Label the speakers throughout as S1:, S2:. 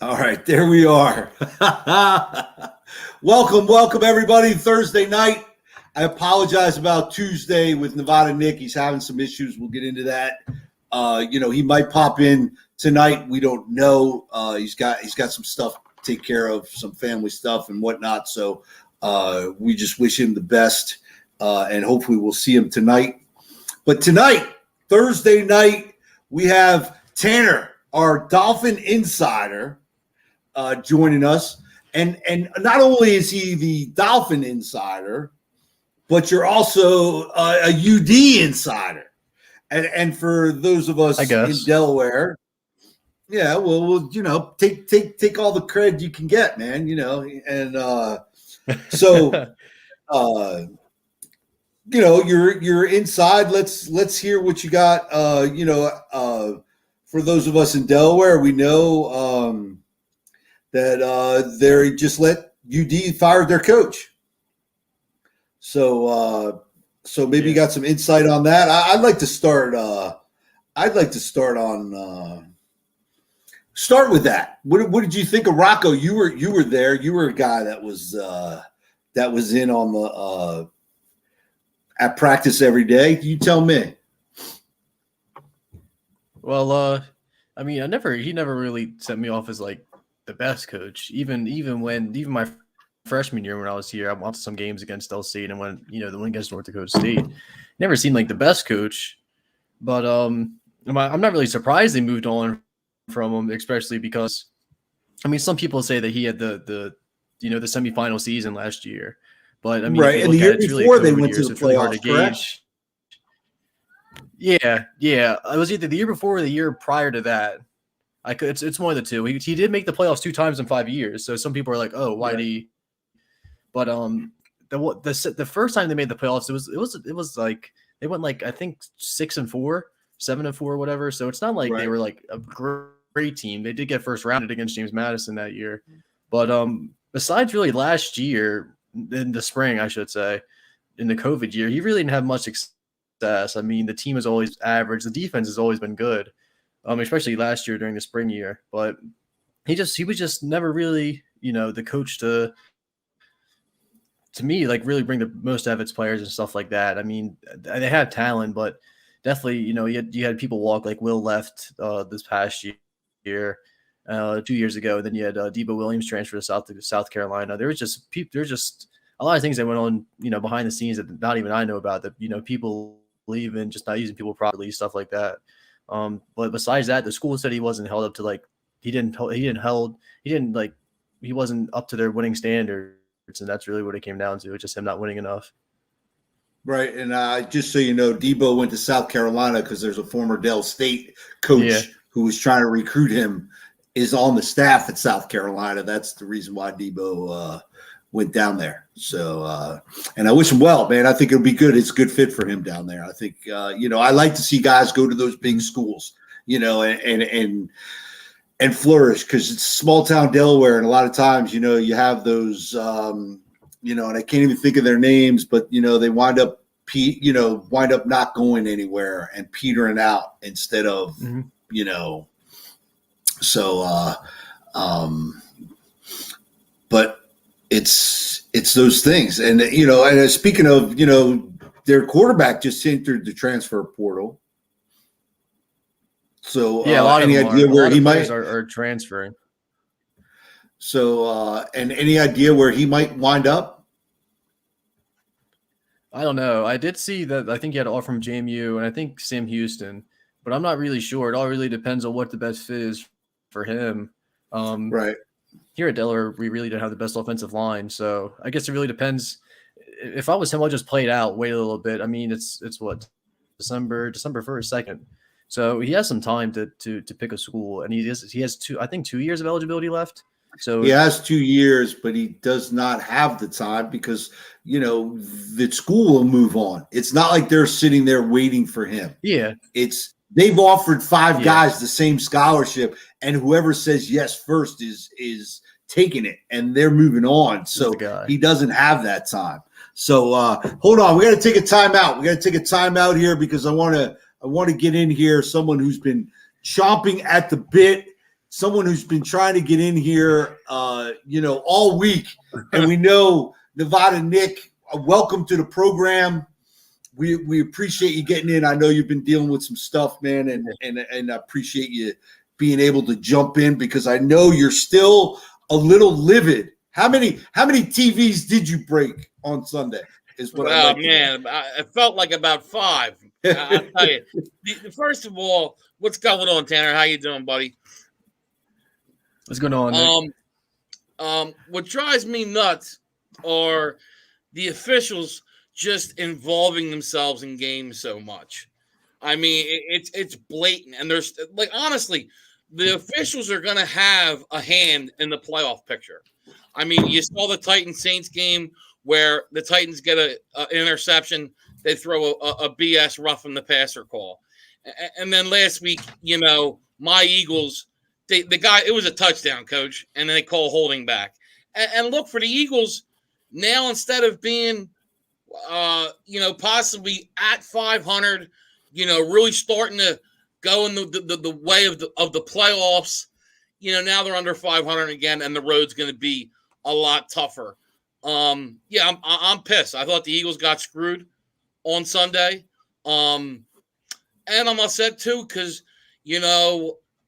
S1: All right, there we are. welcome, everybody. Thursday night. I apologize about Tuesday with Nevada Nick. He's having some issues. We'll get into that. He might pop in tonight. We don't know. He's got some stuff to take care of, some family stuff and whatnot. So we just wish him the best, and hopefully we'll see him tonight. But tonight, Thursday night, we have Tanner, our Dolphin insider, joining us. And not only is he the Dolphin insider, but you're also a UD insider. And for those of us in Delaware, yeah, well, take all the credit you can get, man, and you're inside. Let's hear what you got. For those of us in Delaware, we know that they just let UD fire their coach. So maybe you got some insight on that. I'd like to start. Start with that. What did you think of Rocco? You were there. You were a guy that was in on the at practice every day. You tell me.
S2: Well, he never really sent me off as like the best coach. Even my freshman year when I was here, I went to some games against Del State and when the win against North Dakota State. Never seemed like the best coach, but I'm not really surprised they moved on from him, especially because some people say that he had the semifinal season last year, but
S1: right, and the year before they went to the playoffs, correct?
S2: Yeah, it was either the year before or the year prior to that. It's one of the two. He did make the playoffs 2 times in 5 years. So some people are like, "Oh, why did he?" But the first time they made the playoffs, it was like they went like I think 6-4, 7-4, whatever. So it's not like they were like a great team. They did get first rounded against James Madison that year, but besides really last year in the spring, I should say, in the COVID year, he really didn't have much success. The team is always average. The defense has always been good. Especially last year during the spring year, but he was just never really, the coach to me, like really bring the most out of its players and stuff like that. They had talent, but definitely, you had people walk like Will left this past year, 2 years ago. And then you had Debo Williams transfer to South Carolina. There was just a lot of things that went on, behind the scenes that not even I know about that, people leaving, just not using people properly, stuff like that. But besides that, the school said he wasn't held up to he wasn't up to their winning standards, and that's really what it came down to. It's just him not winning enough.
S1: Right, and just so you know, Debo went to South Carolina because there's a former Del State coach who was trying to recruit him, is on the staff at South Carolina. That's the reason why Debo went down there. So, and I wish him well, man. I think it'll be good. It's a good fit for him down there. I think, I like to see guys go to those big schools, and flourish because it's small town Delaware. And a lot of times, you have those, and I can't even think of their names, but, they wind up not going anywhere and petering out instead of, but it's those things. And, and speaking of, their quarterback just entered the transfer portal. So
S2: a lot
S1: any
S2: of
S1: idea where he might
S2: are transferring.
S1: So, and any idea where he might wind up?
S2: I don't know. I did see that. I think he had an offer from JMU and I think Sam Houston, but I'm not really sure. It all really depends on what the best fit is for him.
S1: Right.
S2: Here at Delaware, we really don't have the best offensive line, so I guess it really depends. If I was him, I'll just play it out, wait a little bit. It's what December 1st, 2nd, so he has some time to pick a school, and he has 2 years of eligibility left. So
S1: he has 2 years, but he does not have the time because the school will move on. It's not like they're sitting there waiting for him.
S2: Yeah,
S1: they've offered 5 guys the same scholarship, and whoever says yes first is taking it, and they're moving on. So he doesn't have that time. So hold on, we got to take a timeout. We got to take a timeout here because I want to get in here someone who's been chomping at the bit someone who's been trying to get in here, all week, and we know Nevada Nick. Welcome to the program. We appreciate you getting in. I know you've been dealing with some stuff, man, and I appreciate you being able to jump in because I know you're still a little livid. How many TVs did you break on Sunday? Is what I like.
S3: Man, it felt like about 5. I'll tell you. First of all, what's going on, Tanner? How you doing, buddy?
S2: What's going on, Nick?
S3: What drives me nuts are the officials just involving themselves in games so much. I mean, it's blatant, and there's honestly, the officials are going to have a hand in the playoff picture. I mean, you saw the Titans Saints game where the Titans get an interception, they throw a BS roughing the passer call, and then last week, my Eagles, the guy, it was a touchdown, coach, and then they call holding back, and look for the Eagles now instead of being possibly at 500, really starting to go in the way of the playoffs. Now they're under 500 again, and the road's going to be a lot tougher. I'm pissed. I thought the Eagles got screwed on Sunday, and I'm upset too because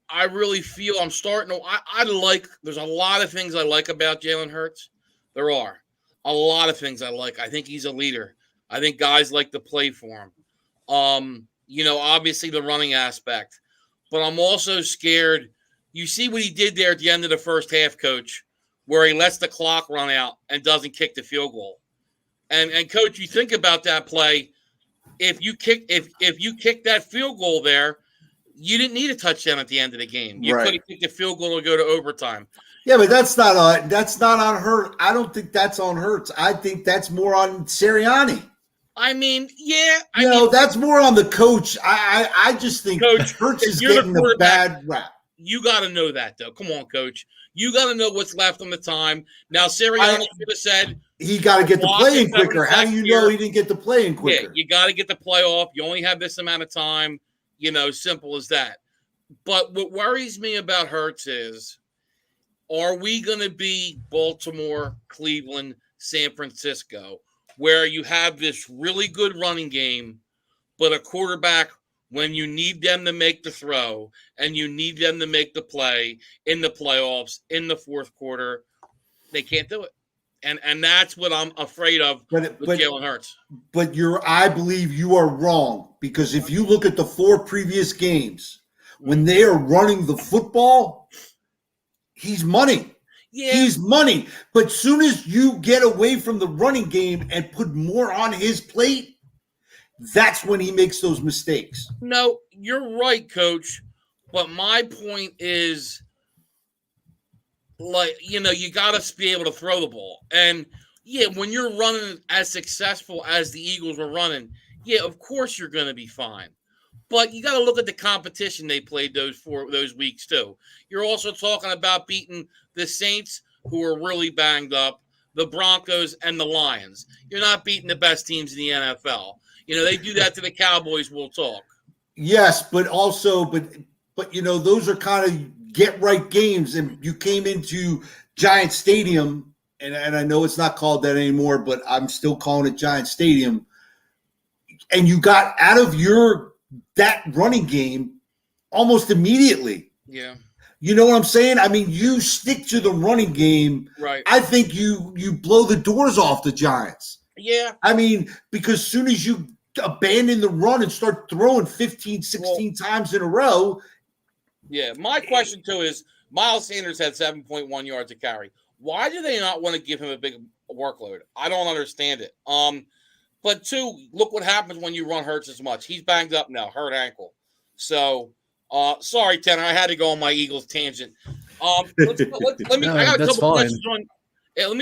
S3: I really feel I'm starting to. There's a lot of things I like about Jalen Hurts. There are a lot of things I like. I think he's a leader. I think guys like to play for him. Obviously the running aspect, but I'm also scared. You see what he did there at the end of the first half, coach, where he lets the clock run out and doesn't kick the field goal. And coach, you think about that play. If you kick that field goal there, you didn't need a touchdown at the end of the game. You could have kicked the field goal and go to overtime.
S1: Yeah, but that's not on Hurts. I don't think that's on Hurts. I think that's more on Sirianni.
S3: I mean, yeah.
S1: That's more on the coach. I just think
S3: Coach,
S1: Hurts is getting the bad rap.
S3: You got to know that, though. Come on, coach. You got to know what's left on the time. Now, Sirianni should have said
S1: he got to get the play in quicker. How do you know he didn't get the play in quicker?
S3: Yeah, you got to get the play off. You only have this amount of time. Simple as that. But what worries me about Hurts is, are we going to be Baltimore, Cleveland, San Francisco, where you have this really good running game, but a quarterback, when you need them to make the throw and you need them to make the play in the playoffs, in the fourth quarter, they can't do it. And that's what I'm afraid of with Jalen Hurts.
S1: But I believe you are wrong, because if you look at the 4 previous games, when they are running the football, he's money. Yeah. He's money. But soon as you get away from the running game and put more on his plate, that's when he makes those mistakes.
S3: No, you're right, coach. But my point is, you got to be able to throw the ball. And, when you're running as successful as the Eagles were running, of course you're going to be fine. But you got to look at the competition they played those weeks, too. You're also talking about beating the Saints, who are really banged up, the Broncos, and the Lions. You're not beating the best teams in the NFL. They do that to the Cowboys, we'll talk.
S1: Yes, but also, but those are kind of get-right games, and you came into Giant Stadium, and I know it's not called that anymore, but I'm still calling it Giant Stadium, and you got out of that running game almost immediately.
S3: Yeah.
S1: You know what I'm saying? I mean, you stick to the running game.
S3: Right.
S1: I think you blow the doors off the Giants.
S3: Yeah.
S1: I mean, because as soon as you abandon the run and start throwing 15, 16 times in a row.
S3: Yeah. My question, too, is Miles Sanders had 7.1 yards to carry. Why do they not want to give him a big workload? I don't understand it. But, 2, look what happens when you run Hurts as much. He's banged up now, hurt ankle. So, sorry, Tanner, I had to go on my Eagles tangent. Let me. I got a couple questions on.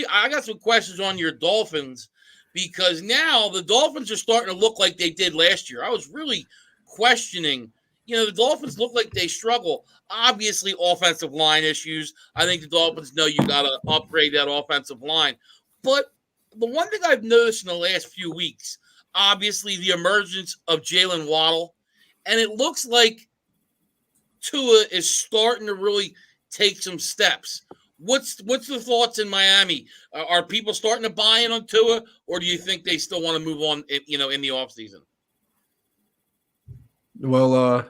S3: I got some questions on your Dolphins, because now the Dolphins are starting to look like they did last year. I was really questioning. The Dolphins look like they struggle. Obviously, offensive line issues. I think the Dolphins know you got to upgrade that offensive line. But the one thing I've noticed in the last few weeks, obviously the emergence of Jalen Waddle, and it looks like Tua is starting to really take some steps. What's the thoughts in Miami? Are people starting to buy in on Tua, or do you think they still want to move on, in the offseason?
S2: Well,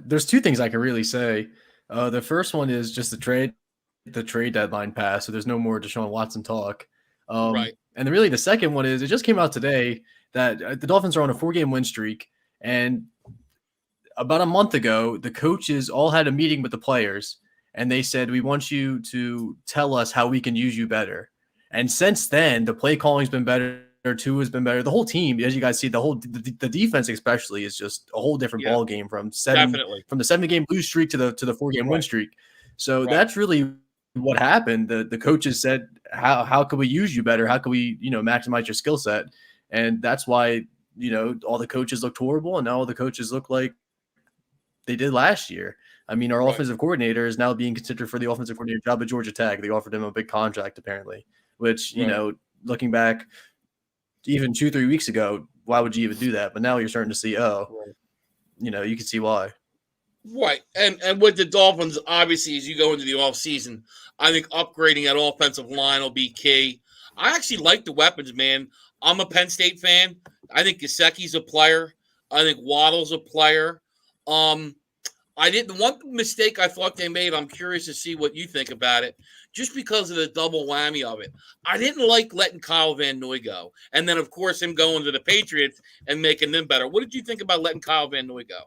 S2: there's two things I can really say. The first one is just the trade deadline passed, so there's no more Deshaun Watson talk.
S3: Right.
S2: And really the second one is it just came out today that the Dolphins are on a 4-game win streak, and about a month ago, the coaches all had a meeting with the players, and they said, we want you to tell us how we can use you better. And since then, the play calling's been better. Tua has been better. The whole team, as you guys see, the defense especially is just a whole different ball game from the 7-game lose streak to the 4-game win streak. So that's really what happened. The coaches said, how can we use you better? How can we, maximize your skill set? And that's why, all the coaches looked horrible, and now all the coaches look like they did last year. I mean, our offensive coordinator is now being considered for the offensive coordinator job at Georgia Tech. They offered him a big contract, apparently, which, looking back even 2-3 weeks ago, why would you even do that? But now you're starting to see, you can see why.
S3: Right. And with the Dolphins, obviously, as you go into the offseason, I think upgrading that offensive line will be key. I actually like the weapons, man. I'm a Penn State fan. I think Gesicki's a player. I think Waddle's a player. One mistake I thought they made, I'm curious to see what you think about it, just because of the double whammy of it. I didn't like letting Kyle Van Noy go. And then, of course, him going to the Patriots and making them better. What did you think about letting Kyle Van Noy go?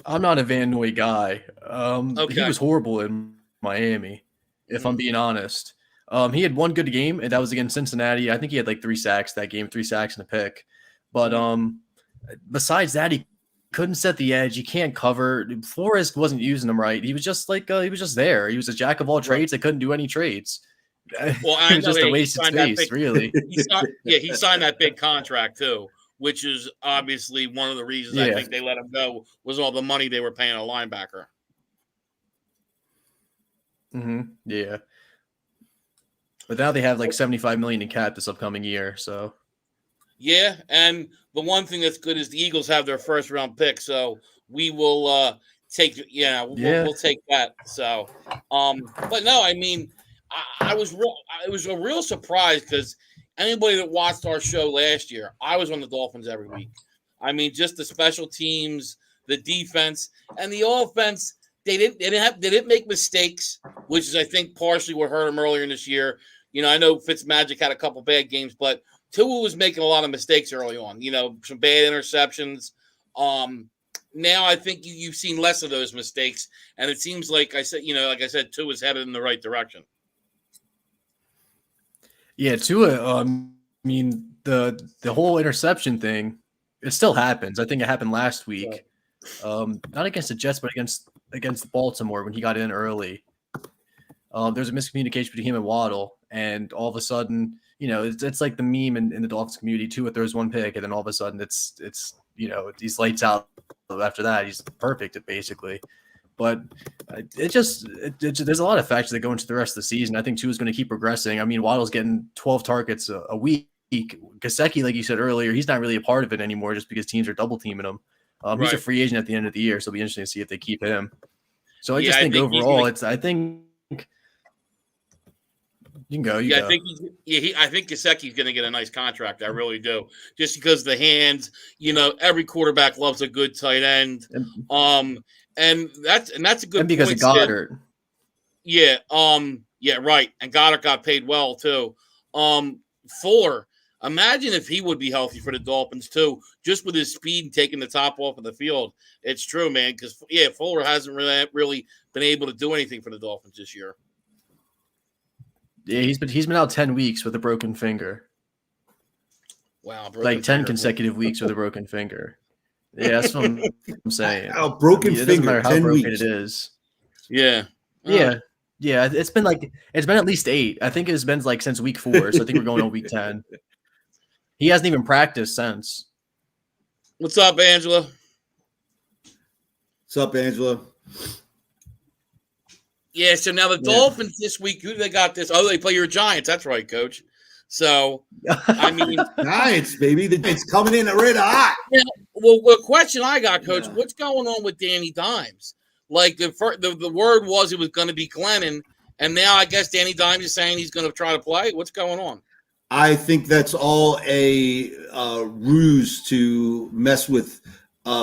S2: I'm not a Van Noy guy.
S3: Okay.
S2: He was horrible in Miami, if I'm being honest. He had one good game, and that was against Cincinnati. I think he had like 3 sacks that game, 3 sacks and a pick. But besides that, he couldn't set the edge. He can't cover. Flores wasn't using him right. He was just like he was just there. He was a jack of all trades that couldn't do any trades.
S3: Well,
S2: it was just a waste of space, really.
S3: He signed that big contract too, which is obviously one of the reasons I think they let him go was all the money they were paying a linebacker.
S2: Yeah. But now they have like $75 million in cap this upcoming year. So.
S3: Yeah, and the one thing that's good is the Eagles have their first round pick, so we will take. We'll take that. So, but no, I mean, it was a real surprise because anybody that watched our show last year, I was on the Dolphins every week. I mean, just the special teams, the defense, and the offense. They didn't make mistakes, which is I think partially what hurt them earlier in this year. I know Fitzmagic had a couple bad games, but Tua was making a lot of mistakes early on. Some bad interceptions. Now I think you've seen less of those mistakes, and it seems like I said, Tua's headed in the right direction.
S2: Yeah, Tua. I mean, the whole interception thing, it still happens. I think it happened last week, not against the Jets, but against Baltimore when he got in early. There's a miscommunication between him and Waddle, and all of a sudden, it's like the meme in the Dolphins community too. If there's one pick, and then all of a sudden it's these lights out. After that, he's perfect, basically. But there's a lot of factors that go into the rest of the season. I think Tua's going to keep progressing. I mean, Waddle's getting 12 targets a week. Gesicki, like you said earlier, he's not really a part of it anymore just because teams are double teaming him. He's a free agent at the end of the year, so it'll be interesting to see if they keep him. So I think overall, I think you can go.
S3: I think Gesicki's going to get a nice contract. I really do, just because the hands. Every quarterback loves a good tight end. And that's a good.
S2: And because
S3: point
S2: of Goddard.
S3: Yeah. Right. And Goddard got paid well too. Fuller. Imagine if he would be healthy for the Dolphins too, just with his speed and taking the top off of the field. It's true, man. Because Fuller hasn't really been able to do anything for the Dolphins this year.
S2: Yeah, he's been out 10 weeks with a broken finger.
S3: Wow,
S2: 10 consecutive weeks with a broken finger. Yeah, that's what I'm saying.
S1: A broken finger. It doesn't matter
S2: how broken
S1: weeks.
S2: it is.
S3: Yeah.
S2: Yeah. It's been at least 8. I think it's been since week 4. So I think we're going on week 10. He hasn't even practiced since.
S3: What's up, Angela?
S1: What's up, Angela?
S3: Yeah, so now the Dolphins this week, who do they got this? Oh, they play your Giants. That's right, Coach. So, I mean.
S1: Giants, baby. It's coming in red hot.
S3: Yeah, well, the question I got, Coach, what's going on with Danny Dimes? Like the word was it was going to be Glennon, and now I guess Danny Dimes is saying he's going to try to play. What's going on?
S1: I think that's all a ruse to mess with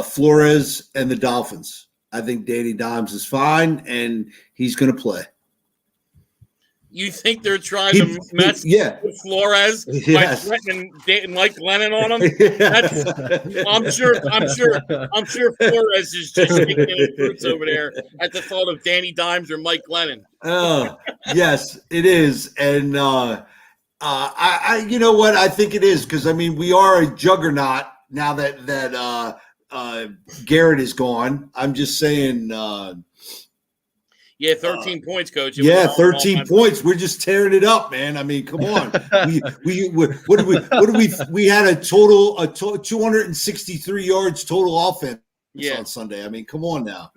S1: Flores and the Dolphins. I think Danny Dimes is fine, and he's going to play.
S3: You think they're trying to mess with Flores by threatening Mike Glennon on him? Yes. I'm sure Flores is just shaking his boots over there at the thought of Danny Dimes or Mike Glennon.
S1: Oh, yes, it is, and I you know what? I think it is because I mean we are a juggernaut now that Garrett is gone. I'm just saying.
S3: Yeah, 13 points, Coach.
S1: 13 points. We're just tearing it up, man. I mean, come on. We had a total 263 yards total offense on Sunday. I mean, come on now.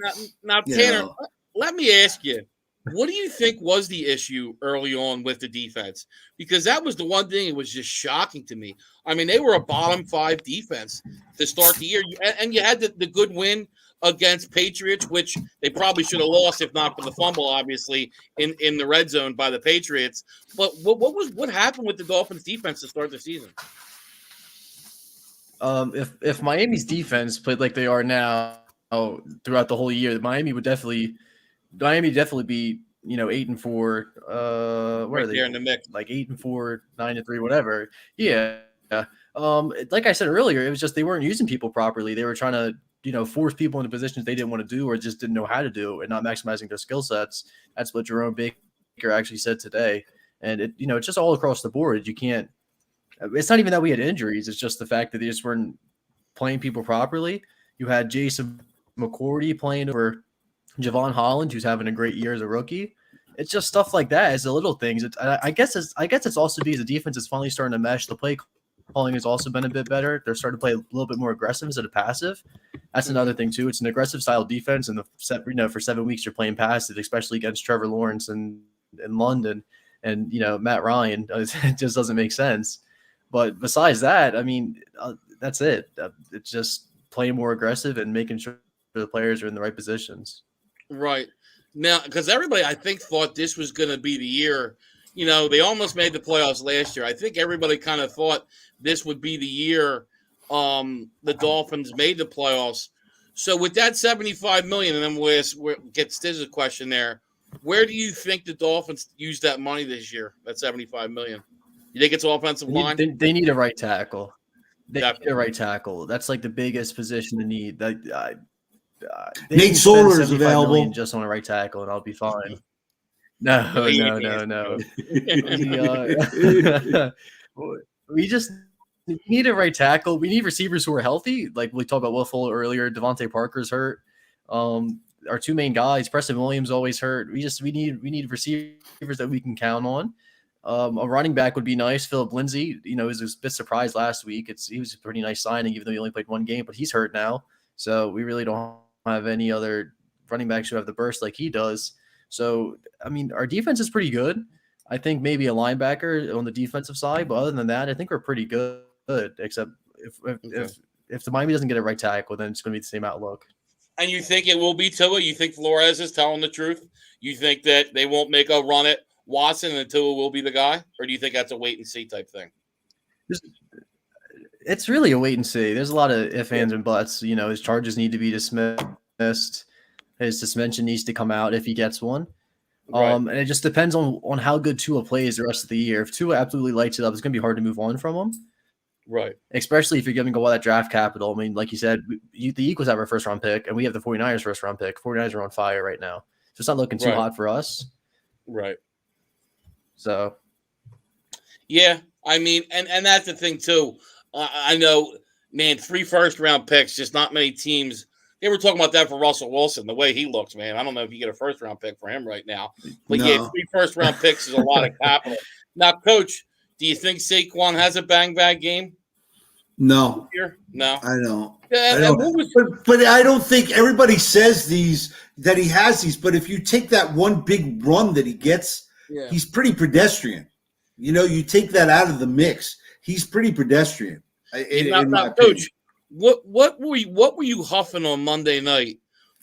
S3: Now Tanner, let me ask you, what do you think was the issue early on with the defense? Because that was the one thing that was just shocking to me. I mean, they were a bottom 5 defense to start the year, and you had the good win against Patriots, which they probably should have lost if not for the fumble, obviously, in the red zone by the Patriots. But what happened with the Dolphins defense to start the season?
S2: If Miami's defense played like they are now throughout the whole year, Miami would definitely be 8-4. Where are they?
S3: There in the mix,
S2: like 8-4, 9-3, whatever. Yeah. Like I said earlier, it was just they weren't using people properly. They were trying to force people into positions they didn't want to do or just didn't know how to do and not maximizing their skill sets. That's what Jerome Baker actually said today. And it's just all across the board. It's not even that we had injuries. It's just the fact that they just weren't playing people properly. You had Jason McCourty playing over Javon Holland, who's having a great year as a rookie. It's just stuff like that. It's the little things. I guess it's also because the defense is finally starting to mesh. The play calling has also been a bit better. They're starting to play a little bit more aggressive instead of passive. That's another thing too. It's an aggressive style defense, and for 7 weeks you're playing passive, especially against Trevor Lawrence and in London and Matt Ryan. It just doesn't make sense. But besides that, I mean, that's it. It's just playing more aggressive and making sure the players are in the right positions.
S3: Right now, because everybody I think thought this was going to be the year. They almost made the playoffs last year. I think everybody kind of thought this would be the year the Dolphins made the playoffs. So with that $75 million, and then we'll get Stiz's question there, where do you think the Dolphins use that money this year, that $75 million? You think it's offensive line?
S2: They need a right tackle. They need a right tackle. That's like the biggest position to need.
S1: Nate Solder is available.
S2: Just on a right tackle, and I'll be fine. No. We just need a right tackle. We need receivers who are healthy. Like we talked about Will Fuller earlier. Devontae Parker's hurt. Our 2 main guys, Preston Williams, always hurt. We need receivers that we can count on. A running back would be nice. Philip Lindsay, was a bit surprised last week. He was a pretty nice signing, even though he only played 1 game, but he's hurt now. So we really don't have any other running backs who have the burst like he does. So, I mean, our defense is pretty good. I think maybe a linebacker on the defensive side, but other than that, I think we're pretty good. Except if the Miami doesn't get a right tackle, then it's going to be the same outlook.
S3: And you think it will be Tua? You think Flores is telling the truth? You think that they won't make a run at Watson and Tua will be the guy? Or do you think that's a wait and see type thing?
S2: It's really a wait and see. There's a lot of ifs, ands, and buts. His charges need to be dismissed. His suspension needs to come out if he gets one. Right. And it just depends on how good Tua plays the rest of the year. If Tua absolutely lights it up, it's going to be hard to move on from him.
S3: Right.
S2: Especially if you're going to go all that draft capital. I mean, like you said, the Eagles have our first-round pick, and we have the 49ers first-round pick. 49ers are on fire right now. So it's not looking too hot for us.
S3: Right.
S2: So.
S3: Yeah, I mean, and that's the thing, too. I know, man, 3 first-round picks, just not many teams – they were talking about that for Russell Wilson, the way he looks, man. I don't know if you get a first-round pick for him right now. But, yeah, 3 first-round picks is a lot of capital. Now, Coach, do you think Saquon has a bang-bang game?
S1: No.
S3: No.
S1: I don't. But I don't think everybody says that he has these. But if you take that one big run that he gets, he's pretty pedestrian. You take that out of the mix. He's pretty pedestrian.
S3: Now, Coach, What were you huffing on Monday night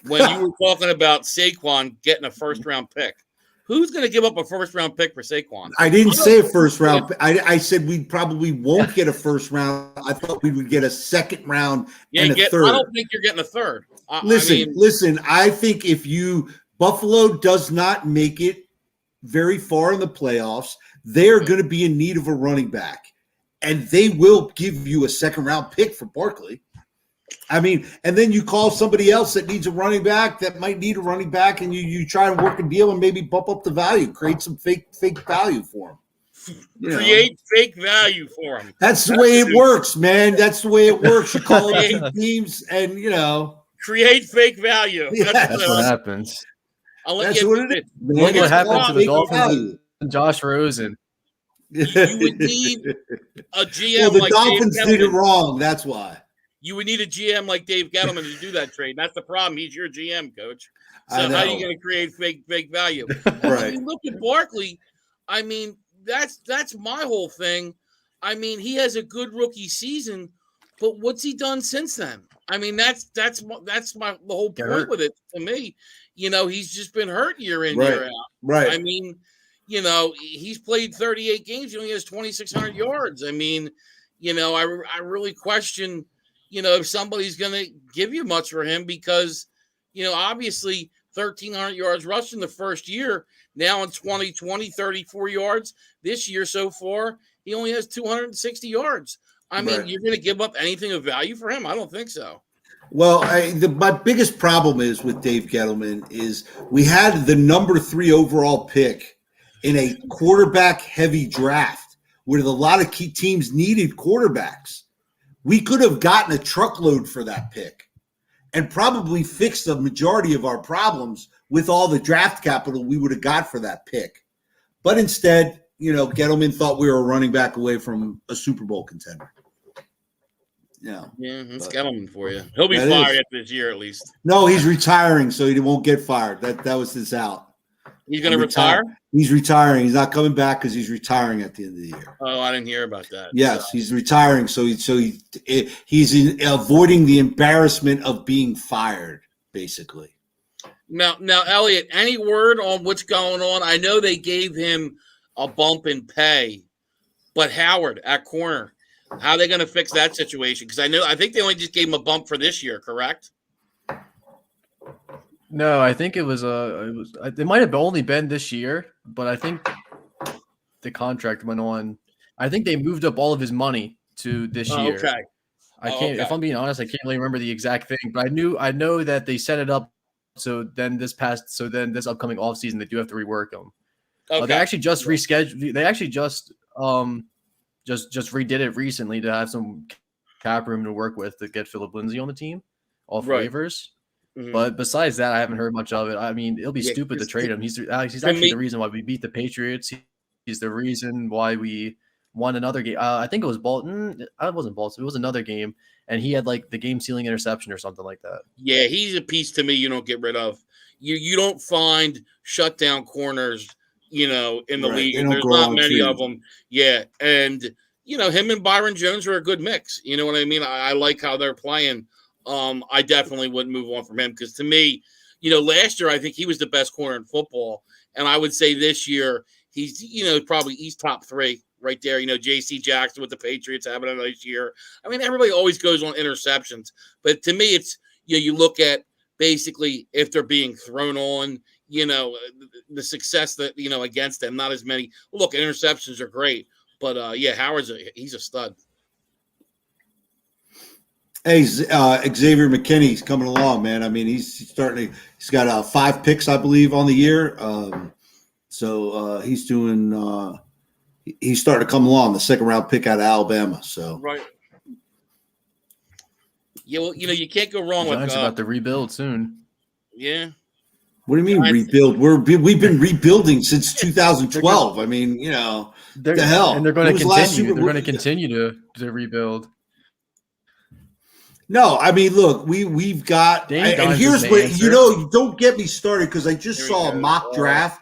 S3: when you were talking about Saquon getting a first-round pick. Who's going to give up a first-round pick for Saquon?
S1: I didn't say a first round. I said we probably won't get a first round. I thought we would get a second round and a third.
S3: I don't think you're getting a third.
S1: Listen. I think if Buffalo does not make it very far in the playoffs, they are going to be in need of a running back, and they will give you a second round pick for Barkley. I mean, and then you call somebody else that needs a running back that might need a running back, and you try and work a deal and maybe bump up the value, create some fake value for him.
S3: Create fake value for him.
S1: That's the way it works, man. That's the way it works. You call it two teams, and
S3: create fake value.
S1: Yeah.
S2: That's what happens.
S1: That's what it is.
S2: Look what happened to the Dolphins and Josh Rosen.
S3: You would need a GM.
S1: Well, the
S3: like
S1: Dolphins did it wrong. That's why.
S3: You would need a GM like Dave Gettleman to do that trade. That's the problem. He's your GM, coach. So how are you going to create fake value?
S1: Right.
S3: I mean, look at Barkley. I mean, that's my whole thing. I mean, he has a good rookie season, but what's he done since then? I mean, that's the whole point with it to me. He's just been hurt year in, year out.
S1: Right.
S3: I mean, he's played 38 games. He only has 2,600 yards. I mean, I really question, if somebody's going to give you much for him because, obviously 1,300 yards rushing the first year. Now in 2020, 34 yards. This year so far, he only has 260 yards. I mean, you're going to give up anything of value for him? I don't think so.
S1: Well, my biggest problem is with Dave Gettleman is we had the number 3 overall pick in a quarterback-heavy draft where a lot of key teams needed quarterbacks. We could have gotten a truckload for that pick and probably fixed the majority of our problems with all the draft capital we would have got for that pick. But instead, Gettleman thought we were a running back away from a Super Bowl contender. Yeah,
S3: that's Gettleman for you. He'll be fired after this year at least.
S1: No, he's retiring, so he won't get fired. That was his out.
S3: He's going to retire?
S1: He's retiring. He's not coming back because he's retiring at the end of the year.
S3: Oh, I didn't hear about that.
S1: Yes, he's retiring, so he's avoiding the embarrassment of being fired, basically.
S3: Now, Elliot, any word on what's going on? I know they gave him a bump in pay, but Howard at corner, how are they going to fix that situation? Because I think they only just gave him a bump for this year, correct?
S2: No, I think it might have only been this year, but I think the contract went on. I think they moved up all of his money to this year.
S3: Okay.
S2: I can't. If I'm being honest, I can't really remember the exact thing, but I know that they set it up so then this upcoming offseason they do have to rework them.
S3: Okay.
S2: They actually just rescheduled. They actually just redid it recently to have some cap room to work with to get Philip Lindsay on the team off waivers. Mm-hmm. But besides that, I haven't heard much of it. I mean, it'll be stupid to trade him. He's actually the reason why we beat the Patriots. He's the reason why we won another game. I think it was Bolton. It wasn't Bolton. It was another game, and he had like the game-sealing interception or something like that.
S3: Yeah, he's a piece to me you don't get rid of. You don't find shutdown corners, in the league. And there's not many of them. Yeah, and him and Byron Jones are a good mix. You know what I mean? I like how they're playing. I definitely wouldn't move on from him because to me, last year I think he was the best corner in football, and I would say this year he's probably he's top 3 right there. J.C. Jackson with the Patriots having a nice year. I mean, everybody always goes on interceptions, but to me, it's you look at basically if they're being thrown on, the success that against them, not as many. Look, interceptions are great, but Howard's he's a stud.
S1: Hey, Xavier McKinney's coming along, man. I mean, he's got 5 picks, I believe, on the year. So he's doing. He's starting to come along. The 2nd round pick out of Alabama. So
S3: right. Yeah, well, you can't go wrong with.
S2: Giants about to rebuild soon.
S3: Yeah.
S1: What do you mean rebuild? We've been rebuilding since 2012. I mean, the hell,
S2: and they're going to continue. They're going to continue to rebuild.
S1: No, I mean, look, we've got, and here's what don't get me started because I just saw a mock draft.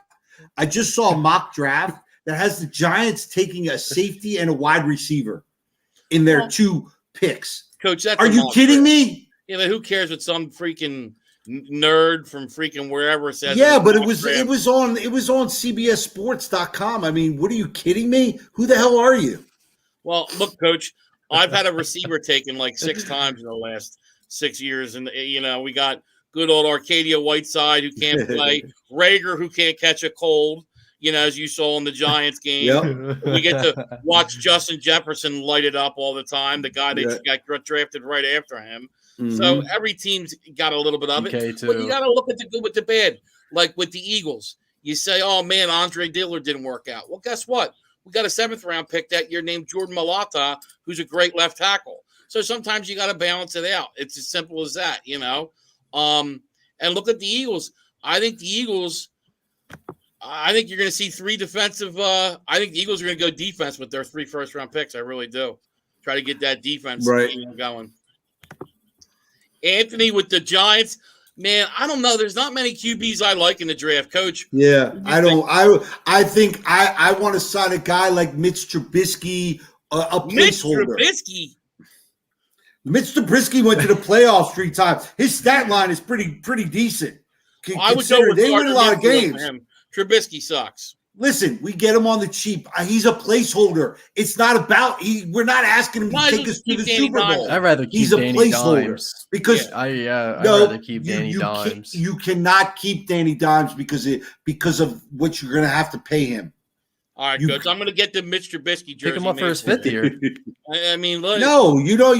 S1: I just saw a mock draft that has the Giants taking a safety and a wide receiver in their 2 picks.
S3: Coach,
S1: are you kidding me?
S3: Yeah, but who cares what some freaking nerd from freaking wherever says.
S1: Yeah, but it was on CBSSports.com. I mean, what are you kidding me? Who the hell are you?
S3: Well, look, Coach, I've had a receiver taken like 6 times in the last 6 years, and we got good old Arcadia Whiteside who can't play, Rager who can't catch a cold. As you saw in the Giants game.
S1: Yep.
S3: We get to watch Justin Jefferson light it up all the time, the guy that got drafted right after him. Mm-hmm. So every team's got a little bit of it. But you got to look at the good with the bad. Like with the Eagles, you say, oh, man, Andre Dillard didn't work out. Well, guess what? We got a 7th-round pick that year named Jordan Mailata, who's a great left tackle. So sometimes you got to balance it out. It's as simple as that, And look at the Eagles. I think you're going to see 3 defensive. I think the Eagles are going to go defense with their 3 first-round picks. I really do. Try to get that defense going. Anthony with the Giants. Man, I don't know. There's not many QBs I like in the draft, Coach.
S1: Yeah, I don't. I think I want to sign a guy like Mitch Trubisky, a placeholder. Mitch Trubisky went to the playoffs 3 times. His stat line is pretty decent.
S3: I would go with
S1: they win a lot of games.
S3: Trubisky sucks.
S1: Listen, we get him on the cheap. He's a placeholder. It's not about we're not asking him to take us to the Super Bowl.
S2: I'd rather keep Danny Dimes
S1: because
S2: I'd rather keep Danny Dimes.
S1: You cannot keep Danny Dimes because of what you're going to have to pay him.
S3: All right, Coach. I'm going to get the Mitch Trubisky jersey.
S2: Pick him up for his 5th year.
S3: I mean, look.
S1: No, you don't.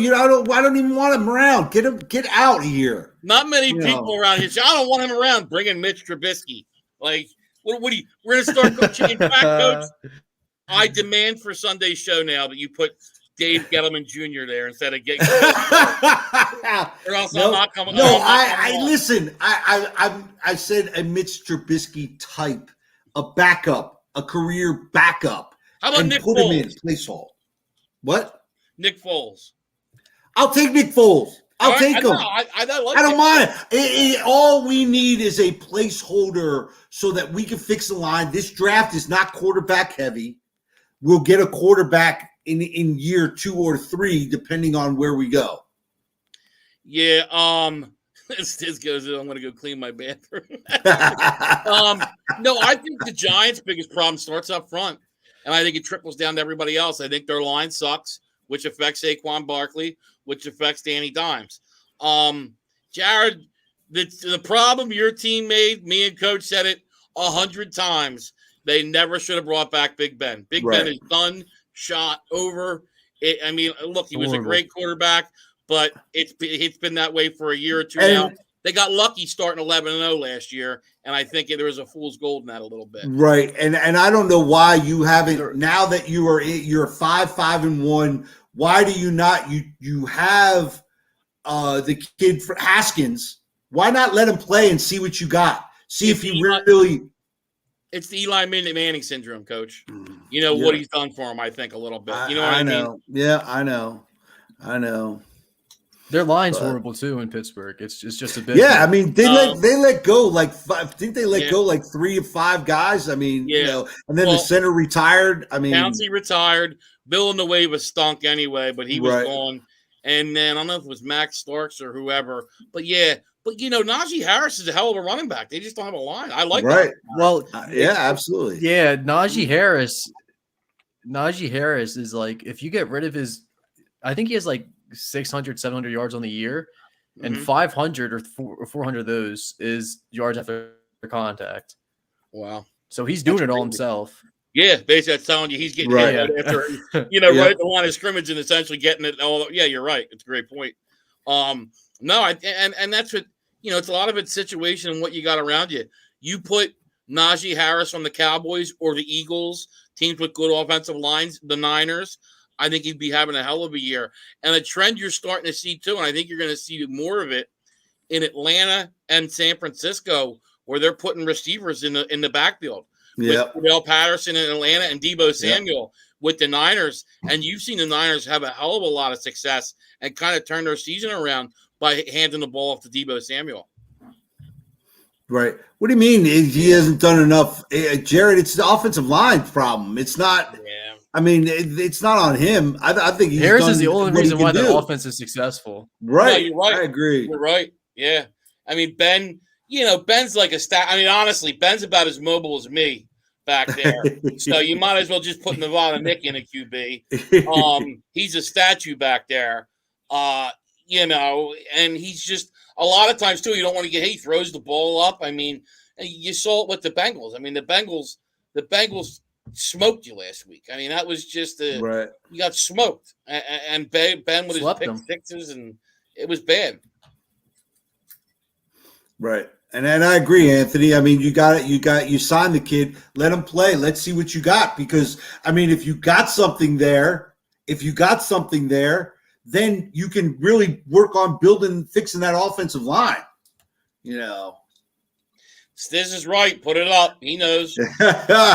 S1: I don't even want him around. Get out here.
S3: Not many people around here. I don't want him around. Bring in Mitch Trubisky. Like. What do you? We're gonna start coaching. In fact, Coach, I demand for Sunday's show now that you put Dave Gettleman Jr. there instead of getting. Or else I'm not coming.
S1: No, I listen. I said a Mitch Trubisky type, a backup, a career backup.
S3: How about Nick Foles?
S1: Put him in placeholder. What?
S3: Nick Foles.
S1: I'll take Nick Foles. I'll take him.
S3: I
S1: don't mind it. All we need is a placeholder so that we can fix the line. This draft is not quarterback heavy. We'll get a quarterback in year 2 or 3, depending on where we go.
S3: Yeah. This goes. I'm going to go clean my bathroom. No, I think the Giants' biggest problem starts up front, and I think it trickles down to everybody else. I think their line sucks, which affects Saquon Barkley, which affects Danny Dimes. Jared, the problem your team made, me and Coach said it 100 times. They never should have brought back Big Ben. Big Ben is done, shot, over. Look, he was a great quarterback, but it's been that way for a year or 2 now. They got lucky starting 11-0 last year, and I think there was a fool's gold in that a little bit. Right,
S1: and I don't know why you haven't. Now that you're 5-5-1. Why do you not? You have the kid for Haskins. Why not let him play and see what you got? See if he really.
S3: It's the Eli Manning syndrome, Coach. What he's done for him. I think a little bit. You know what I mean?
S1: Yeah, I know.
S2: Their line's horrible too in Pittsburgh. It's just a bit.
S1: Yeah, I mean they let go like 5. Didn't they let go like 3 or 5 guys? I mean, and then the center retired. I mean,
S3: Pouncey retired. Villanueva stunk anyway, but he was gone. And then I don't know if it was Max Starks or whoever, but Najee Harris is a hell of a running back. They just don't have a line. I like that.
S2: Well,
S1: absolutely.
S2: Yeah, Najee Harris is like, if you get rid of his, I think he has like 600, 700 yards on the year, and 500 or 400 of those is yards after contact.
S3: Wow.
S2: So he's doing it all himself.
S3: Yeah, basically that's telling you he's getting hit after, right at the line of scrimmage and essentially getting it all. Yeah, you're right. It's a great point. No, and that's what, it's a lot of it's situation and what you got around you. You put Najee Harris on the Cowboys or the Eagles, teams with good offensive lines, the Niners, I think he'd be having a hell of a year. And a trend you're starting to see too, and I think you're going to see more of it in Atlanta and San Francisco, where they're putting receivers in the backfield. With Cordell Patterson in Atlanta and Deebo Samuel with the Niners. And you've seen the Niners have a hell of a lot of success and kind of turn their season around by handing the ball off to Deebo Samuel.
S1: Right. What do you mean he hasn't done enough? Jared, it's the offensive line problem. It's not – I mean, it's not on him. I think
S2: Harris is the only reason why the offense is successful.
S1: Right.
S3: Yeah, you're right.
S1: I agree.
S3: You're right. Yeah. I mean, Ben, Ben's like a stat. I mean, honestly, Ben's about as mobile as me back there. So you might as well just put Nevada Nick in a QB. He's a statue back there. And he's just a lot of times too. You don't want to he throws the ball up. I mean, you saw it with the Bengals. I mean, the Bengals smoked you last week. I mean, that was just
S1: right.
S3: You got smoked, and Ben with his pick sixes, and it was bad.
S1: Right. And I agree, Anthony. I mean, you signed the kid, let him play. Let's see what you got. Because I mean, if you got something there, then you can really work on fixing that offensive line.
S3: Stiz is right. Put it up. He knows. I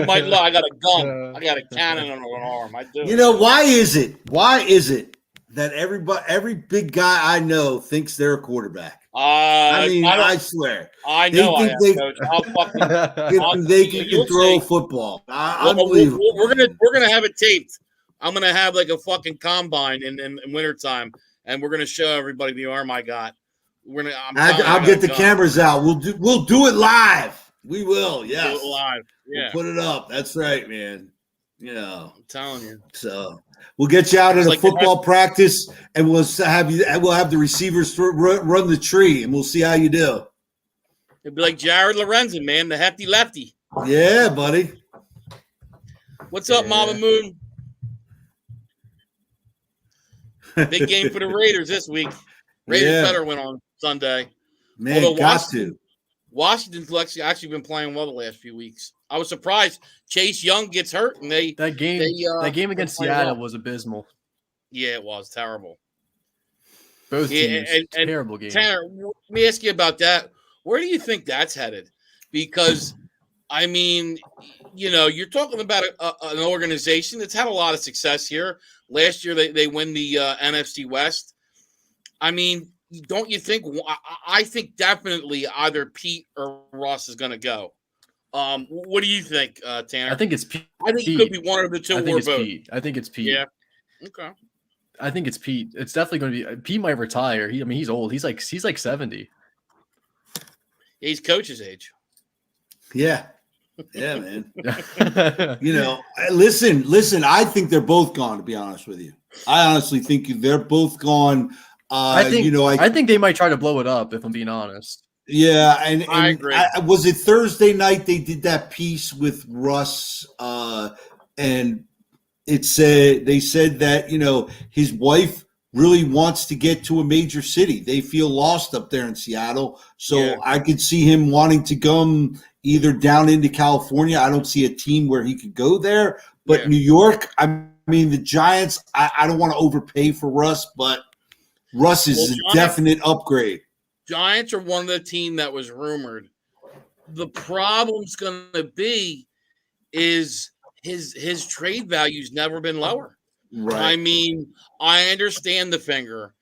S3: might look. I got a gun. I got a cannon on an arm. I do.
S1: Why is it that every big guy I know thinks they're a quarterback? I swear.
S3: I know.
S1: They can throw a football. Unbelievable.
S3: We're gonna have it taped. I'm gonna have like a fucking combine in wintertime, and we're gonna show everybody the arm I got. I'll get the cameras out. We'll do it live. We will. Yes. Do it live. Yeah.
S1: We'll put it up. That's right, man.
S3: I'm telling you.
S1: So we'll get you out at a football practice, and we'll have the receivers run the tree, and we'll see how you do.
S3: It'd be like Jared Lorenzen, man, the hefty lefty.
S1: Yeah, buddy.
S3: What's up, Mama Moon? Big game for the Raiders this week. Raiders better win on Sunday.
S1: Man,
S3: Washington's actually been playing well the last few weeks. I was surprised Chase Young gets hurt, and that
S2: game against Seattle was abysmal.
S3: Yeah, it was terrible.
S2: Both teams, terrible game.
S3: Tanner, let me ask you about that. Where do you think that's headed? Because, I mean, you're talking about an organization that's had a lot of success here. Last year, they win the NFC West. I mean, don't you think? I think definitely either Pete or Russ is going to go. What do you think, Tanner?
S2: I think it's Pete.
S3: I think it could be one of the two or both.
S2: I think it's Pete.
S3: Yeah. Okay.
S2: I think it's Pete. It's definitely going to be. Pete might retire. He's old. He's like 70.
S3: He's coach's age.
S1: Yeah. Yeah, man. Listen. I think they're both gone. To be honest with you, I honestly think they're both gone.
S2: I think they might try to blow it up. If I'm being honest.
S1: Yeah, and
S3: I agree.
S1: Was it Thursday night they did that piece with Russ, and they said that his wife really wants to get to a major city. They feel lost up there in Seattle, so I could see him wanting to come either down into California. I don't see a team where he could go there, but New York. I mean, the Giants. I don't want to overpay for Russ, but Russ is a definite upgrade.
S3: Giants are one of the team that was rumored. The problem's going to be is his trade value's never been lower.
S1: Right.
S3: I mean, I understand the finger,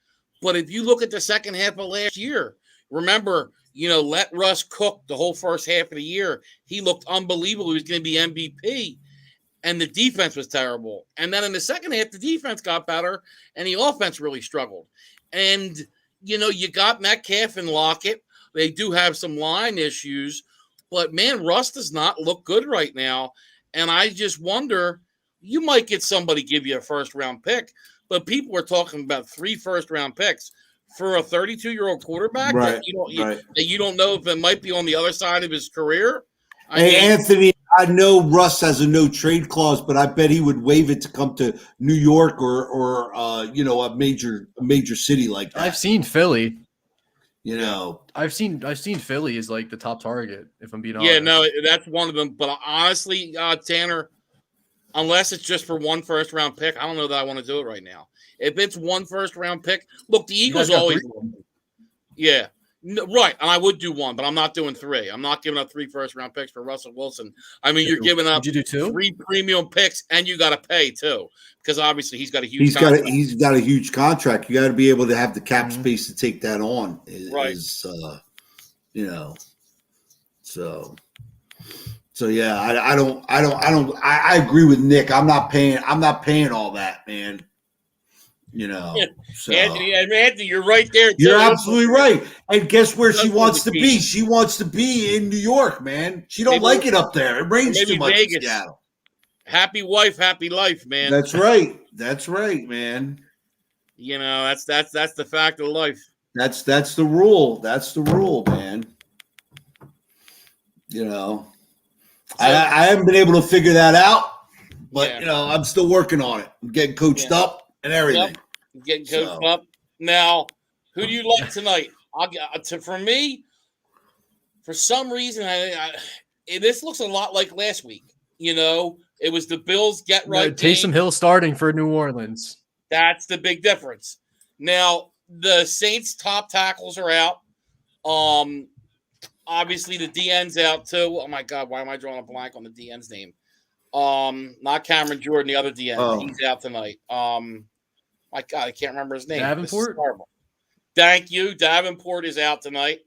S3: but if you look at the second half of last year, remember, let Russ cook the whole first half of the year. He looked unbelievable. He was going to be MVP, and the defense was terrible. And then in the second half, the defense got better, and the offense really struggled. And you got Metcalf and Lockett. They do have some line issues, but man, Russ does not look good right now. And I just wonder, you might get somebody give you a first-round pick, but people are talking about 3 first-round picks for a 32-year-old quarterback that you don't know if it might be on the other side of his career.
S1: Anthony, I know Russ has a no trade clause, but I bet he would waive it to come to New York or a major city like that.
S2: I've seen Philly.
S1: I've
S2: seen Philly is like the top target, if I'm being honest.
S3: Yeah, no, that's one of them. But honestly, Tanner, unless it's just for 1 first-round pick, I don't know that I want to do it right now. If it's 1 first-round pick, look, the Eagles always – yeah. No, right, and I would do 1, but I'm not doing 3. I'm not giving up 3 first-round picks for Russell Wilson. I mean, you're giving up 3 premium picks, and you got to pay too, because obviously he's got a huge contract.
S1: He's got a huge contract. You got to be able to have the cap space to take that on.
S3: Right.
S1: So yeah, I agree with Nick. I'm not paying all that, man. You know, so
S3: Anthony, you're right there. Too.
S1: You're absolutely right. And guess where she
S3: That's
S1: wants to
S3: the
S1: be?
S3: key.
S1: She wants to be in New York, man. She don't
S3: Maybe-
S1: like it up there. It rains
S3: maybe
S1: too much
S3: Vegas.
S1: in Seattle.
S3: Happy wife, happy life, man.
S1: That's right. That's right, man.
S3: You know, that's the fact of life.
S1: That's the rule. That's the rule, man. You know,
S3: So-
S1: I haven't been able to figure that out, but
S3: Yeah.
S1: you know, I'm still working on it. I'm getting coached up and everything.
S3: Yep. Getting coached
S1: So.
S3: up. Now, who do you like tonight? For me, for some reason, this looks a lot like last week. You know, it was the Bills get right.
S2: Taysom
S3: game.
S2: Hill starting for New Orleans.
S3: That's the big difference. Now, the Saints' top tackles are out. Obviously the DN's out too. Oh my God, why am I drawing a blank on the DN's name? Not Cameron Jordan, the other DN.
S1: Oh.
S3: He's out tonight. My God, I can't remember his name.
S2: Davenport?
S3: Thank you. Davenport is out tonight.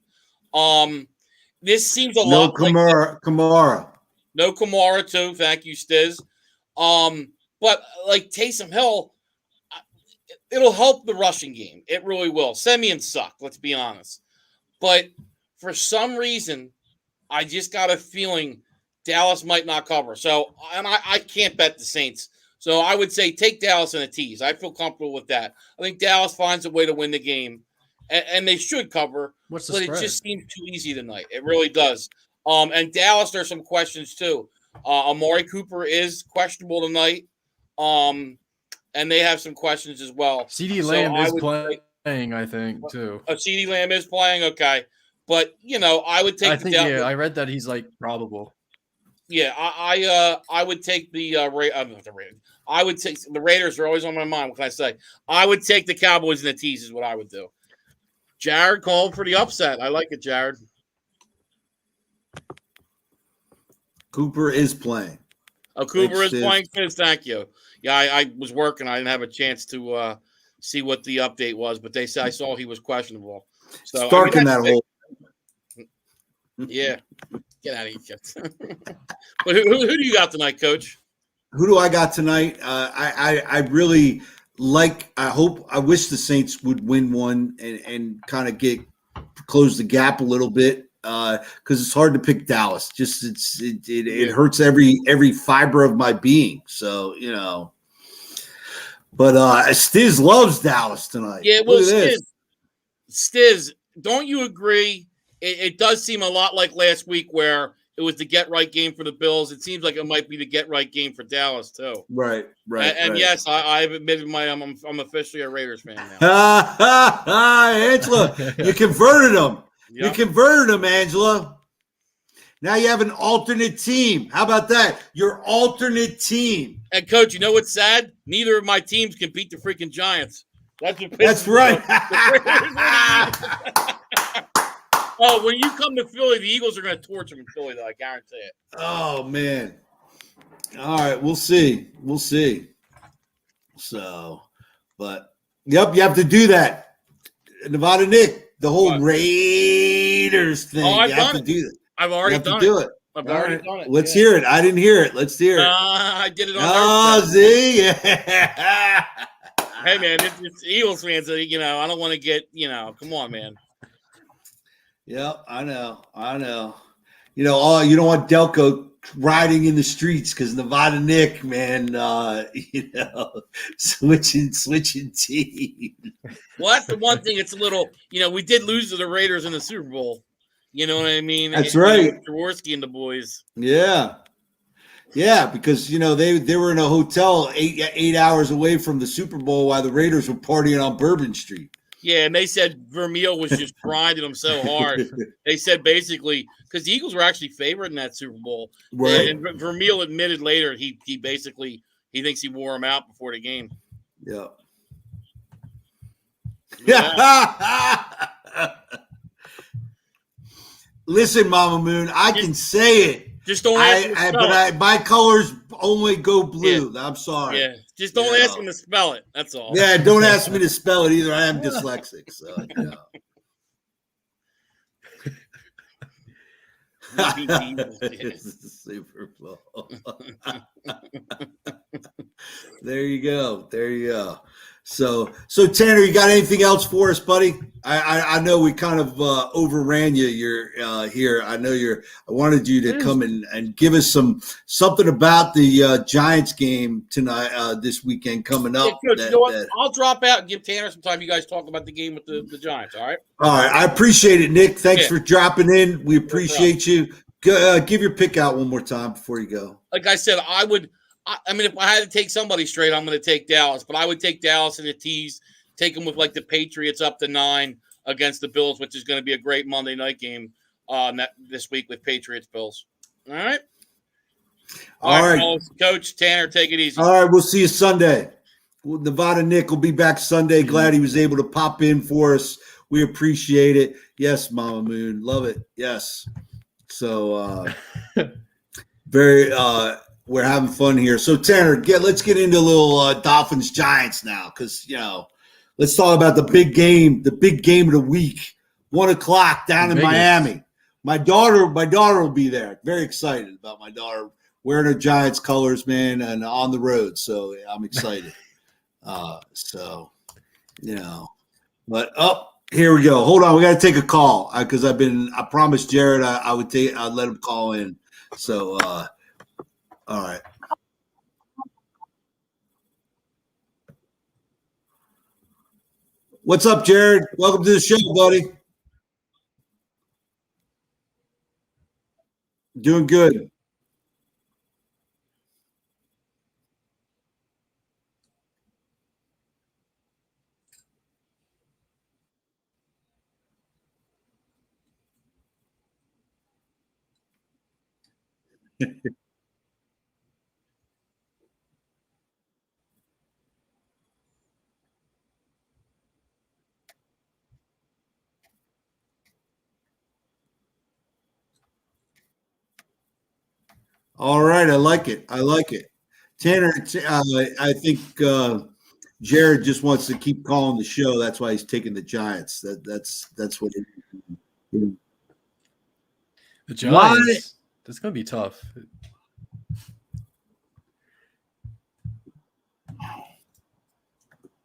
S3: This seems a
S1: No
S3: lot like
S1: Kamara.
S3: no Kamara too. Thank you, Stiz. But like Taysom Hill, it'll help the rushing game. It really will. Simeon sucked, let's be honest. But for some reason, I just got a feeling Dallas might not cover. So, and I can't bet the Saints. So I would say take Dallas in a tease. I feel comfortable with that. I think Dallas finds a way to win the game, and they should cover.
S2: What's the
S3: but
S2: spread?
S3: It just seems too easy tonight. It really does. And Dallas, there's some questions too. Amari Cooper is questionable tonight. And they have some questions as well.
S2: CeeDee Lamb is playing, I think, too.
S3: CeeDee Lamb is playing, okay. But, you know, I would take
S2: I read that he's, like, probable.
S3: Yeah, I would take the Raiders. I would take the Raiders are always on my mind. What can I say? I would take the Cowboys in the tease is what I would do. Jared called for the upset. I like it, Jared.
S1: Cooper is playing.
S3: Oh, Cooper is playing. Thank you. Yeah, I was working. I didn't have a chance to see what the update was, but they said I saw he was questionable. So
S1: Stark in that hole.
S3: Yeah, get out of here, kids. But who do you got tonight, Coach?
S1: Who do I got tonight? I really like. I wish the Saints would win one and kind of close the gap a little bit. Because it's hard to pick Dallas. Just it hurts every fiber of my being. So you know, but Stiz loves Dallas tonight.
S3: Yeah, well, Stiz, don't you agree? It does seem a lot like last week where it was the get right game for the Bills. It seems like it might be the get right game for Dallas too.
S1: Right.
S3: And yes, I've admitted I'm officially a Raiders fan
S1: now. Angela, you converted them.
S3: Yep.
S1: You converted them, Angela. Now you have an alternate team. How about that? Your alternate team.
S3: And Coach, you know what's sad? Neither of my teams can beat the freaking Giants.
S1: That's right.
S3: Oh, when you come to Philly, the Eagles are going to torch them in Philly, though. I guarantee it.
S1: Oh man. All right, we'll see. So, but yep, you have to do that. Nevada Nick. The whole Raiders thing.
S3: I've
S1: done it. Do that.
S3: I've already done it. I've already done it.
S1: Let's hear it. I didn't hear it. Let's hear it.
S3: I did it on
S1: see?
S3: Yeah. Hey, man, it's Eagles fans. So, you know, I don't want to get, come on, man.
S1: Yeah, I know. You know, you don't want Delco riding in the streets because Nevada Nick, man, switching teams.
S3: Well, that's the one thing. It's a little, we did lose to the Raiders in the Super Bowl. You know what I mean?
S1: That's right.
S3: Jaworski and the boys.
S1: Yeah, because they were in a hotel 8 hours away from the Super Bowl while the Raiders were partying on Bourbon Street.
S3: Yeah, and they said Vermeil was just grinding them so hard. They said basically because the Eagles were actually favored in that Super Bowl,
S1: right?
S3: And Vermeil admitted later he basically thinks he wore him out before the game.
S1: Yeah. Listen, Mama Moon, I can say it.
S3: Just don't ask him to spell it.
S1: My colors only go blue. Yeah. I'm sorry.
S3: Yeah, just don't ask him to spell it. That's all.
S1: Yeah, don't ask me to spell it either. I am dyslexic, so Super Bowl. There you go. So Tanner, you got anything else for us, buddy? I know we kind of overran you. You're here. I know I wanted you to come and give us something about the Giants game tonight, this weekend coming up.
S3: Yeah, Coach, you know what? I'll drop out and give Tanner some time. You guys talk about the game with the Giants. All right.
S1: All right. I appreciate it, Nick. Thanks for dropping in. We appreciate you. Give your pick out one more time before you go.
S3: Like I said, I mean, if I had to take somebody straight, I'm going to take Dallas. But I would take Dallas in the tees, take them with like the Patriots up to 9 against the Bills, which is going to be a great Monday night game this week with Patriots-Bills. All right? All right. Coach, Tanner, take it easy.
S1: All right, we'll see you Sunday. Nevada Nick will be back Sunday. Glad he was able to pop in for us. We appreciate it. Yes, Mama Moon. Love it. Yes. So, we're having fun here. So Tanner, let's get into a little Dolphins Giants now, because let's talk about the big game of the week, 1:00 down in Miami. My daughter will be there. Very excited about my daughter wearing her Giants colors, man, and on the road. So I'm excited. But here we go. Hold on, we got to take a call because I promised Jared I'd let him call in. So. All right. What's up, Jared? Welcome to the show, buddy. Doing good. All right, I like it. Tanner, I think Jared just wants to keep calling the show. That's why he's taking the Giants. That's what it is.
S2: The Giants. That's going to be tough.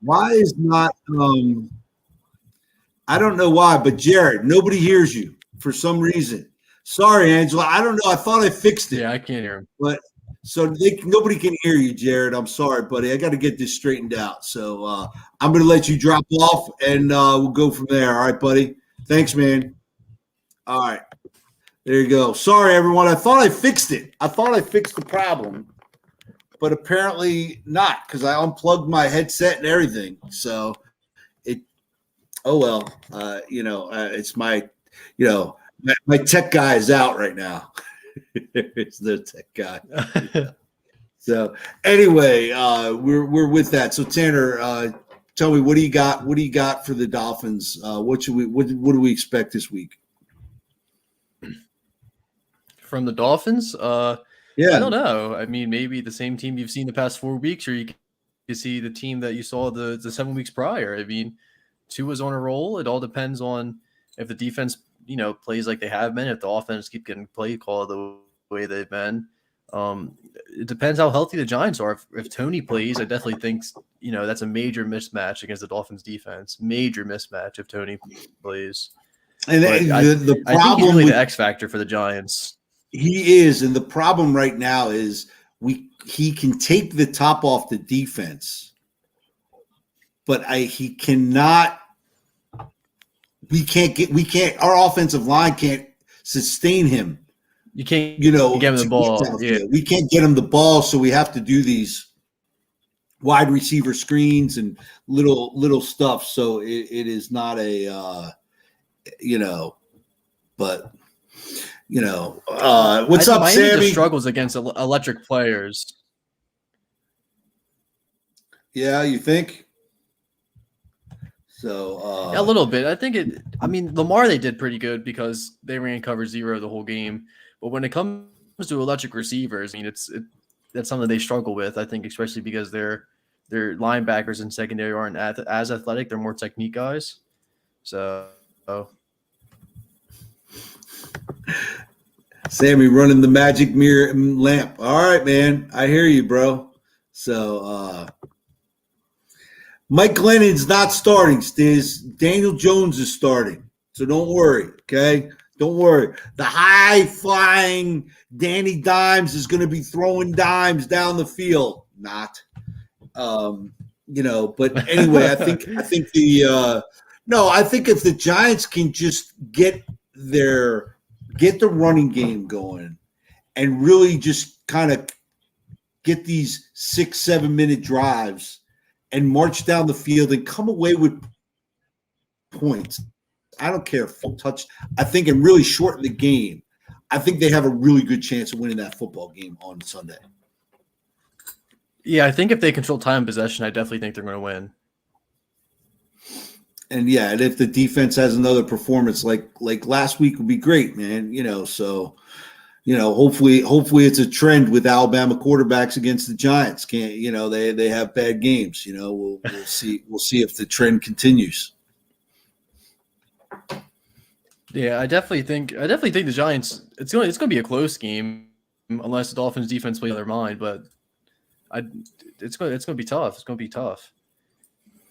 S1: Why is not I don't know why, but Jared, nobody hears you for some reason. Sorry, Angela. I don't know. I thought I fixed it.
S2: Yeah, I can't hear him.
S1: But nobody can hear you, Jared. I'm sorry, buddy. I got to get this straightened out. So I'm going to let you drop off, and we'll go from there. All right, buddy. Thanks, man. All right. There you go. Sorry, everyone. I thought I fixed it. I thought I fixed the problem, but apparently not, because I unplugged my headset and everything. So it's my, my tech guy is out right now. It's the tech guy. So anyway, we're with that. So Tanner, tell me, what do you got? What do you got for the Dolphins? What do we expect this week
S2: from the Dolphins?
S1: Yeah,
S2: I don't know. I mean, maybe the same team you've seen the past 4 weeks, or you can see the team that you saw the 7 weeks prior. I mean, Tua's on a roll. It all depends on if the defense, plays like they have been, if the offense keep getting play called the way they've been. It depends how healthy the Giants are. If Tony plays, I definitely think, that's a major mismatch against the Dolphins defense. Major mismatch if Tony plays.
S1: And the problem,
S2: I think he's really the X factor for the Giants.
S1: He is, and the problem right now is he can take the top off the defense, but he cannot. Our offensive line can't sustain him.
S2: You can't,
S1: get him
S2: the ball. Yeah.
S1: We can't get him the ball, so we have to do these wide receiver screens and little stuff. So it is not but what's up, Sammy?
S2: Just struggles against electric players.
S1: Yeah, you think? So
S2: a little bit. I think Lamar, they did pretty good because they ran cover 0 the whole game. But when it comes to electric receivers, I mean, that's something they struggle with. I think especially because their linebackers and secondary aren't as athletic. They're more technique guys. So,
S1: Sammy running the magic mirror lamp. All right, man. I hear you, bro. So, Mike Glennon's not starting, Stiz. Daniel Jones is starting. So don't worry, okay? Don't worry. The high-flying Danny Dimes is going to be throwing dimes down the field. Not. But anyway, I think if the Giants can just get the running game going and really just kind of get these 6-7 minute drives and march down the field and come away with points. I don't care, full touch. I think and really shorten the game. I think they have a really good chance of winning that football game on Sunday.
S2: Yeah, I think if they control time and possession, I definitely think they're going to win.
S1: And if the defense has another performance like last week would be great, man. Hopefully it's a trend with Alabama quarterbacks against the Giants. They have bad games. We'll see if the trend continues.
S2: Yeah, I definitely think the Giants. It's going to be a close game unless the Dolphins defense plays their mind. But it's going to be tough. It's going to be tough.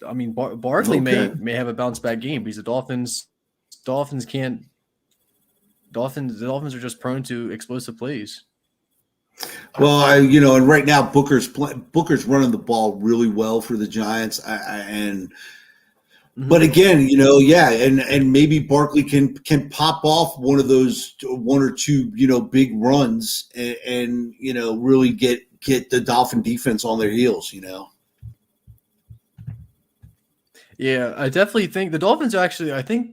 S2: I mean, Barkley may have a bounce back game because the Dolphins can't. The Dolphins are just prone to explosive plays.
S1: Well, and right now Booker's running the ball really well for the Giants, but again, and maybe Barkley can pop off one of those one or two big runs and really get the Dolphin defense on their heels.
S2: Yeah, I definitely think the Dolphins are actually. I think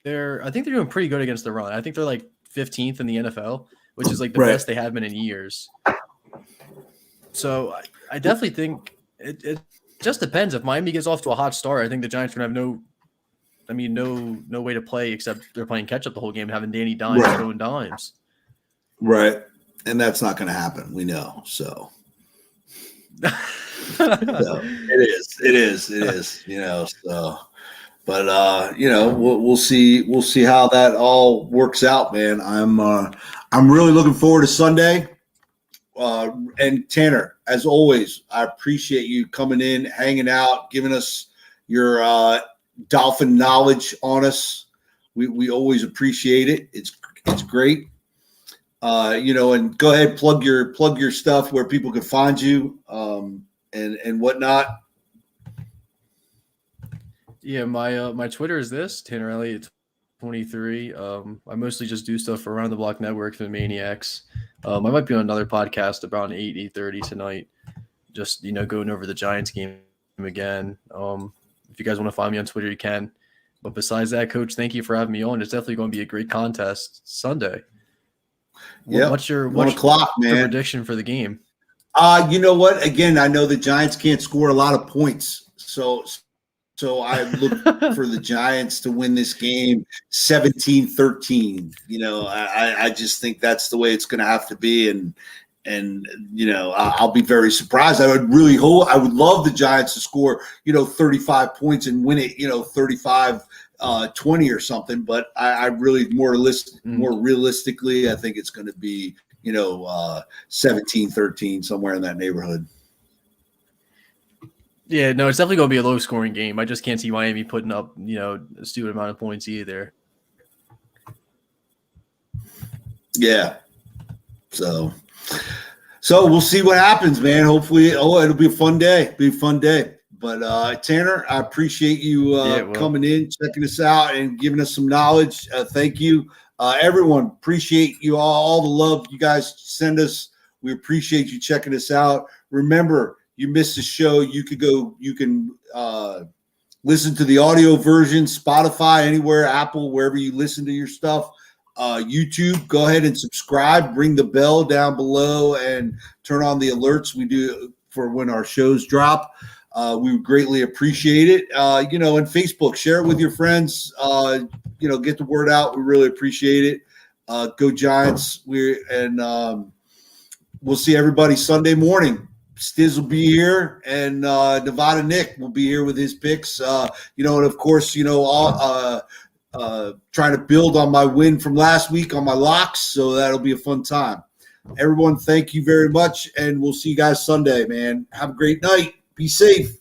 S2: they're doing pretty good against the run. I think they're like 15th in the NFL, which is like the best they have been in years. So I definitely think it just depends. If Miami gets off to a hot start, I think the Giants are gonna have no way to play except they're playing catch up the whole game, having Danny Dimes throwing dimes.
S1: Right, and that's not going to happen. We know so. It is. So, but we'll see how that all works out, man. I'm really looking forward to Sunday. And Tanner, as always, I appreciate you coming in, hanging out, giving us your Dolphin knowledge on us. We always appreciate it. It's great. And go ahead, plug your stuff where people can find you, and whatnot.
S2: Yeah, my Twitter is this Tanner Elliott 23. I mostly just do stuff for Around the Block Network for the Maniacs. I might be on another podcast around 8:30 tonight. Just going over the Giants game again. If you guys want to find me on Twitter, you can. But besides that, Coach, thank you for having me on. It's definitely going to be a great contest Sunday.
S1: Yeah.
S2: What's your
S1: 1 o'clock, man?
S2: Prediction for the game?
S1: You know what? Again, I know the Giants can't score a lot of points, so I look for the Giants to win this game 17-13. I just think that's the way it's going to have to be, and I'll be very surprised. I would love the Giants to score 35 points and win it 35-20 or something, but I really more realistically, I think it's going to be 17-13, somewhere in that neighborhood.
S2: Yeah, no, it's definitely going to be a low-scoring game. I just can't see Miami putting up, a stupid amount of points either.
S1: Yeah. So we'll see what happens, man. Hopefully, it'll be a fun day. But Tanner, I appreciate you coming in, checking us out, and giving us some knowledge. Thank you. Everyone, appreciate you all the love you guys send us. We appreciate you checking us out. Remember, you missed the show, you can listen to the audio version, Spotify, anywhere, Apple, wherever you listen to your stuff. YouTube, go ahead and subscribe, ring the bell down below, and turn on the alerts we do for when our shows drop. We would greatly appreciate it. And Facebook, share it with your friends. Get the word out. We really appreciate it. Go Giants. We'll see everybody Sunday morning. Stiz will be here, and Nevada Nick will be here with his picks. And of course, trying to build on my win from last week on my locks, so that'll be a fun time. Everyone, thank you very much, and we'll see you guys Sunday, man. Have a great night. Be safe.